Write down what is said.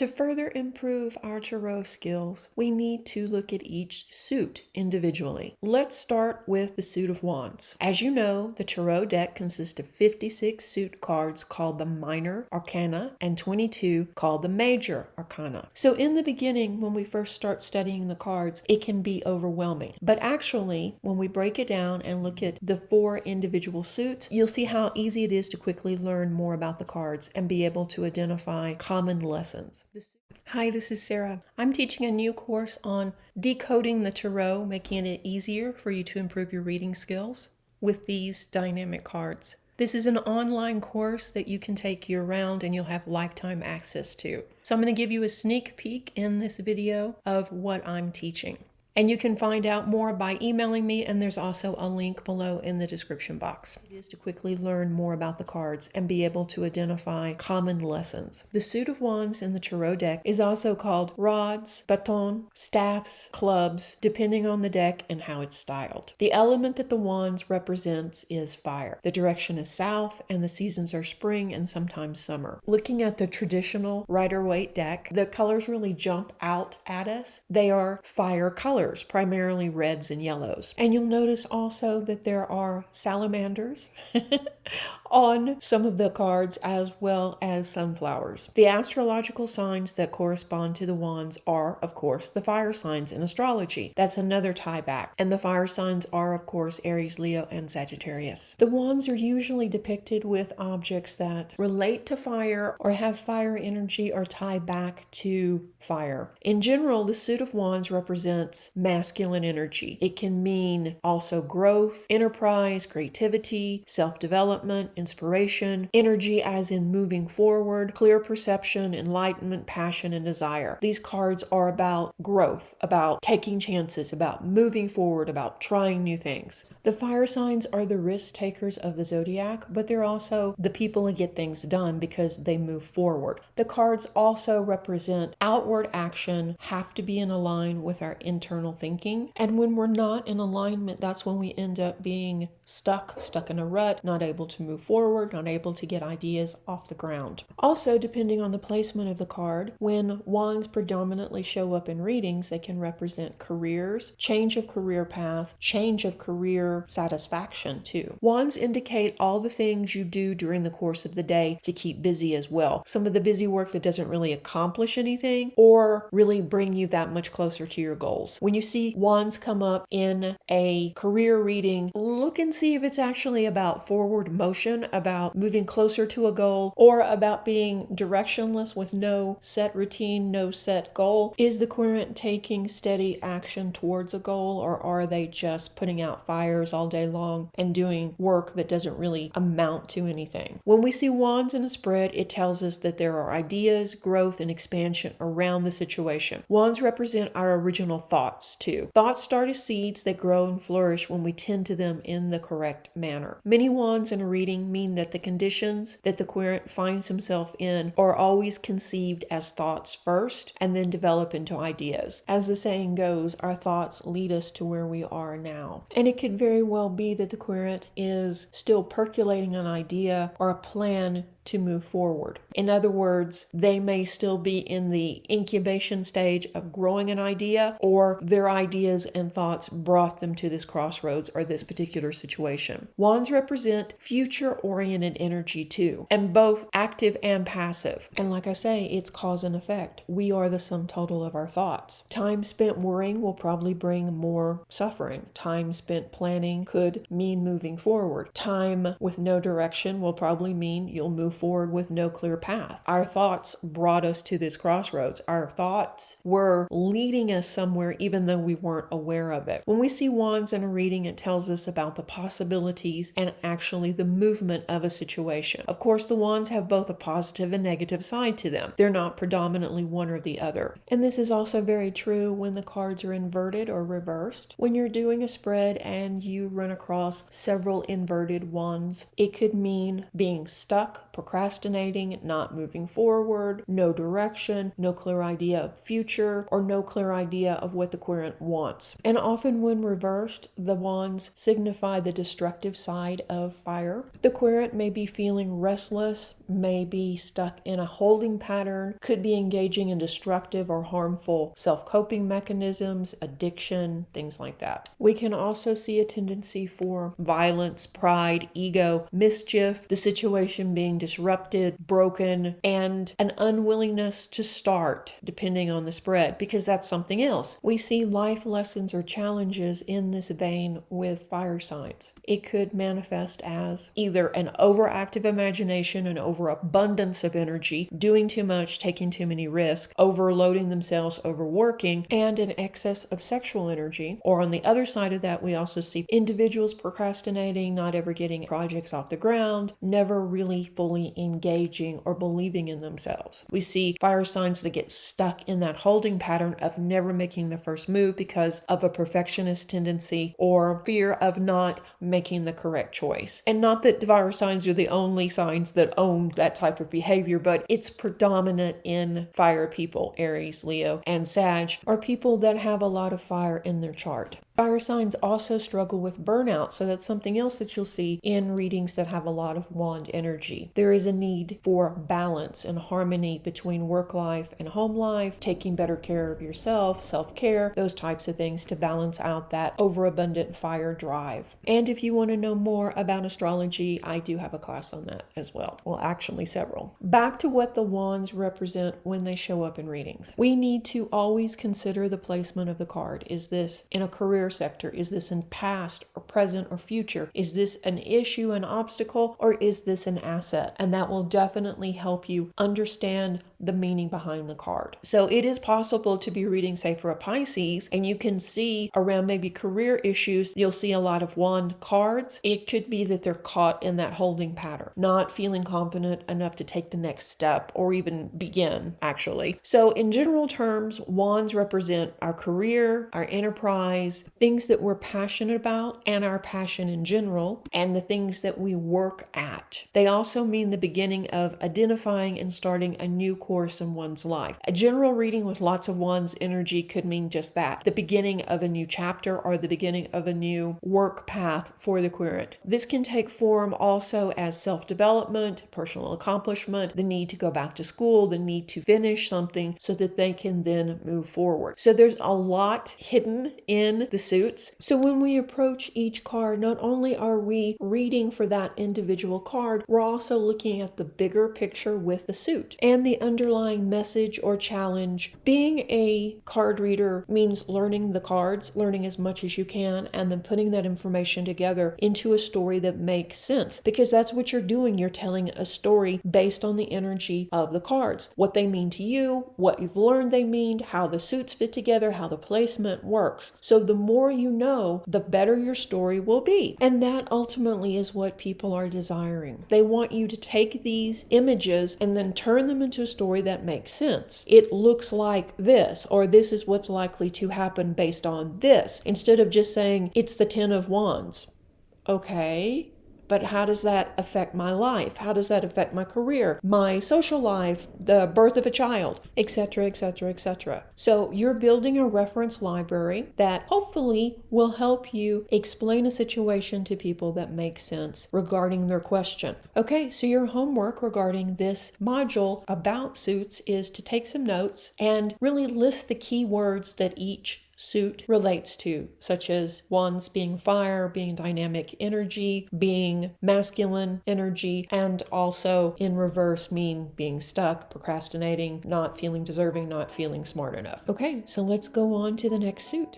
To further improve our tarot skills, we need to look at each suit individually. Let's start with the suit of wands. As you know, the tarot deck consists of 56 suit cards called the minor arcana and 22 called the major arcana. So in the beginning, when we first start studying the cards, it can be overwhelming. But actually, when we break it down and look at the 4 individual suits, you'll see how easy it is to quickly learn more about the cards and be able to identify common lessons. Hi, this is Sarah. I'm teaching a new course on decoding the tarot, making it easier for you to improve your reading skills with these dynamic cards. This is an online course that you can take year-round and you'll have lifetime access to. So I'm going to give you a sneak peek in this video of what I'm teaching. And you can find out more by emailing me, and there's also a link below in the description box. It is to quickly learn more about the cards and be able to identify common lessons. The suit of wands in the tarot deck is also called rods, batons, staffs, clubs, depending on the deck and how it's styled. The element that the wands represents is fire. The direction is south, and the seasons are spring and sometimes summer. Looking at the traditional Rider-Waite deck, the colors really jump out at us. They are fire colors, primarily reds and yellows. And you'll notice also that there are salamanders on some of the cards as well as sunflowers. The astrological signs that correspond to the wands are, of course, the fire signs in astrology. That's another tie back. And the fire signs are, of course, Aries, Leo, and Sagittarius. The wands are usually depicted with objects that relate to fire or have fire energy or tie back to fire. In general, the suit of wands represents masculine energy. It can mean also growth, enterprise, creativity, self-development, inspiration, energy as in moving forward, clear perception, enlightenment, passion, and desire. These cards are about growth, about taking chances, about moving forward, about trying new things. The fire signs are the risk takers of the zodiac, but they're also the people who get things done because they move forward. The cards also represent outward action, have to be in line with our internal thinking. And when we're not in alignment, that's when we end up being stuck in a rut, not able to move forward, not able to get ideas off the ground. Also, depending on the placement of the card, when wands predominantly show up in readings, they can represent careers, change of career path, change of career satisfaction too. Wands indicate all the things you do during the course of the day to keep busy as well. Some of the busy work that doesn't really accomplish anything or really bring you that much closer to your goals. When you see wands come up in a career reading, look and see if it's actually about forward motion, about moving closer to a goal, or about being directionless with no set routine, no set goal. Is the querent taking steady action towards a goal, or are they just putting out fires all day long and doing work that doesn't really amount to anything? When we see wands in a spread, it tells us that there are ideas, growth, and expansion around the situation. Wands represent our original thoughts too. Thoughts start as seeds that grow and flourish when we tend to them in the correct manner. Many wands in a reading mean that the conditions that the querent finds himself in are always conceived as thoughts first and then develop into ideas. As the saying goes, our thoughts lead us to where we are now. And it could very well be that the querent is still percolating an idea or a plan to move forward. In other words, they may still be in the incubation stage of growing an idea, or their ideas and thoughts brought them to this crossroads or this particular situation. Wands represent future-oriented energy too, and both active and passive. And like I say, it's cause and effect. We are the sum total of our thoughts. Time spent worrying will probably bring more suffering. Time spent planning could mean moving forward. Time with no direction will probably mean you'll move forward with no clear path. Our thoughts brought us to this crossroads. Our thoughts were leading us somewhere even though we weren't aware of it. When we see wands in a reading, it tells us about the possibilities and actually the movement of a situation. Of course, the wands have both a positive and negative side to them. They're not predominantly one or the other. And this is also very true when the cards are inverted or reversed. When you're doing a spread and you run across several inverted wands, it could mean being stuck, procrastinating, not moving forward, no direction, no clear idea of future, or no clear idea of what the querent wants. And often when reversed, the wands signify the destructive side of fire. The querent may be feeling restless, may be stuck in a holding pattern, could be engaging in destructive or harmful self-coping mechanisms, addiction, things like that. We can also see a tendency for violence, pride, ego, mischief, the situation being disrupted, broken, and an unwillingness to start, depending on the spread, because that's something else. We see life lessons or challenges in this vein with fire signs. It could manifest as either an overactive imagination, an overabundance of energy, doing too much, taking too many risks, overloading themselves, overworking, and an excess of sexual energy. Or on the other side of that, we also see individuals procrastinating, not ever getting projects off the ground, never really fully engaging or believing in themselves. We see fire signs that get stuck in that holding pattern of never making the first move because of a perfectionist tendency or fear of not making the correct choice. And not that fire signs are the only signs that own that type of behavior, but it's predominant in fire people. Aries, Leo, and Sag are people that have a lot of fire in their chart. Fire signs also struggle with burnout, so that's something else that you'll see in readings that have a lot of wand energy. There is a need for balance and harmony between work life and home life, taking better care of yourself, self-care, those types of things to balance out that overabundant fire drive. And if you want to know more about astrology, I do have a class on that as well. Well, actually several. Back to what the wands represent when they show up in readings. We need to always consider the placement of the card. Is this in a career sector? Is this in past or present or future? Is this an issue, an obstacle, or is this an asset? And that will definitely help you understand the meaning behind the card. So it is possible to be reading, say, for a Pisces, and you can see around maybe career issues, you'll see a lot of wand cards. It could be that they're caught in that holding pattern, not feeling confident enough to take the next step or even begin, actually. So in general terms, wands represent our career, our enterprise, things that we're passionate about and our passion in general, and the things that we work at. They also mean the beginning of identifying and starting a new course in one's life. A general reading with lots of wands energy could mean just that, the beginning of a new chapter or the beginning of a new work path for the querent. This can take form also as self-development, personal accomplishment, the need to go back to school, the need to finish something so that they can then move forward. So there's a lot hidden in the suits. So when we approach each card, not only are we reading for that individual card, we're also looking at the bigger picture with the suit and the underlying message or challenge. Being a card reader means learning the cards, learning as much as you can, and then putting that information together into a story that makes sense, because that's what you're doing. You're telling a story based on the energy of the cards, what they mean to you, what you've learned they mean, how the suits fit together, how the placement works. So the more you know, the better your story will be. And that ultimately is what people are desiring. They want you to take these images and then turn them into a story that makes sense. It looks like this, or this is what's likely to happen based on this, instead of just saying it's the 10 of Wands. Okay, but how does that affect my life? How does that affect my career, my social life, the birth of a child, etc., etc., etc. So you're building a reference library that hopefully will help you explain a situation to people that makes sense regarding their question. Okay, so your homework regarding this module about suits is to take some notes and really list the key words that each suit relates to, such as wands being fire, being dynamic energy, being masculine energy, and also in reverse mean being stuck, procrastinating, not feeling deserving, not feeling smart enough. Okay, so let's go on to the next suit.